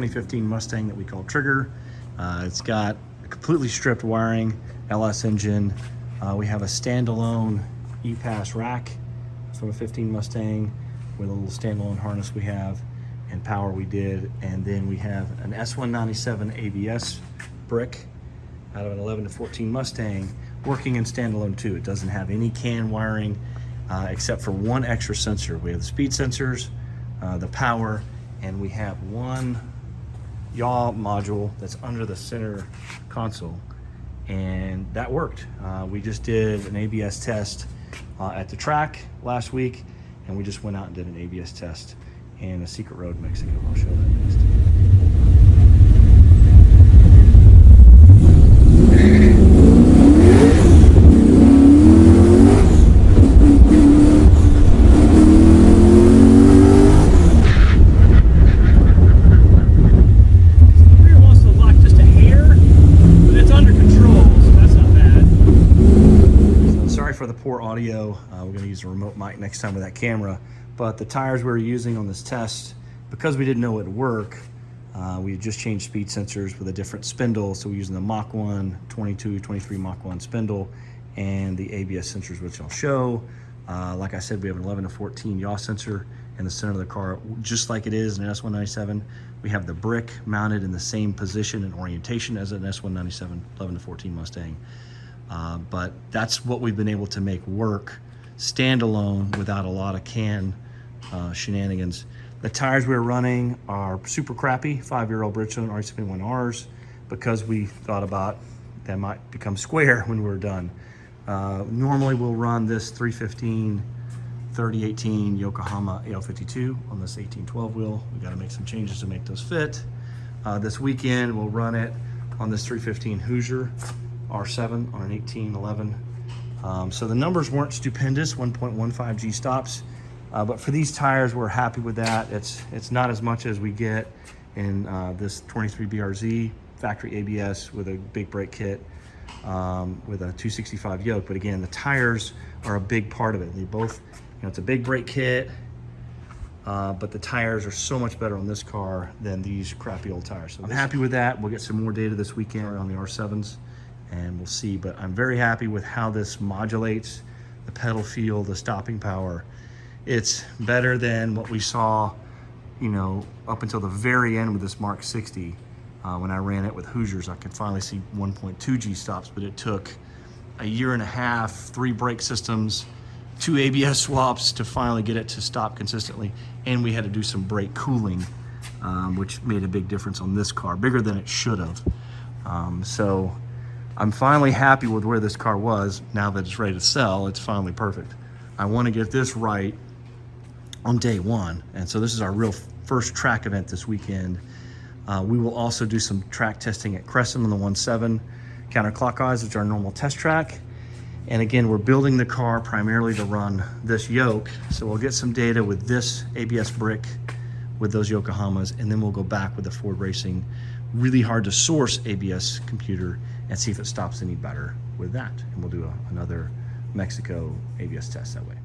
2015 Mustang that we call Trigger. It's got a completely stripped wiring, LS engine. We have a standalone E-Pass rack from a 15 Mustang with a little standalone harness we have and power we did. And then we have an S197 ABS brick out of an 11 to 14 Mustang working in standalone too. It doesn't have any CAN wiring except for one extra sensor. We have the speed sensors, the power, and we have one yaw module that's under the center console, and that worked. We just did an ABS test at the track last week, and we just went out and did an ABS test in a secret road in Mexico. I'll show that next. For the poor audio, we're going to use a remote mic next time with that camera, but the tires we were using on this test, because we didn't know it would work, we had just changed speed sensors with a different spindle, so we're using the Mach 1 22 23 Mach 1 spindle and the ABS sensors, which I'll show. Like I said, we have an 11 to 14 yaw sensor in the center of the car, just like it is in an S197. We have the brick mounted in the same position and orientation as an S197 11 to 14 Mustang. But that's what we've been able to make work standalone without a lot of CAN shenanigans. The tires we're running are super crappy, 5-year-old Bridgestone RE71Rs, because we thought about they might become square when we're done. Normally we'll run this 315 3018 Yokohama AL52 on this 1812 wheel. We got to make some changes to make those fit. This weekend we'll run it on this 315 Hoosier R7 on an 1811. So the numbers weren't stupendous, 1.15 G stops, but for these tires we're happy with that. It's not as much as we get in this 23 BRZ factory ABS with a big brake kit with a 265 yoke, but again, the tires are a big part of it. They both, it's a big brake kit, but the tires are so much better on this car than these crappy old tires. So I'm happy with that. We'll get some more data this weekend on the R7s, and we'll see, but I'm very happy with how this modulates the pedal feel, the stopping power. It's better than what we saw, up until the very end with this Mark 60. When I ran it with Hoosiers, I could finally see 1.2 G stops, but it took a year and a half, 3 brake systems, 2 ABS swaps to finally get it to stop consistently, and we had to do some brake cooling, which made a big difference on this car, bigger than it should have. So I'm finally happy with where this car was. Now that it's ready to sell, it's finally perfect. I want to get this right on day one, and so this is our real first track event this weekend. We will also do some track testing at Crescent on the 1.7 counterclockwise, which is our normal test track. And again, we're building the car primarily to run this yoke, so we'll get some data with this ABS brick with those Yokohamas, and then we'll go back with the Ford Racing really hard to source ABS computer and see if it stops any better with that. And we'll do another Mexico ABS test that way.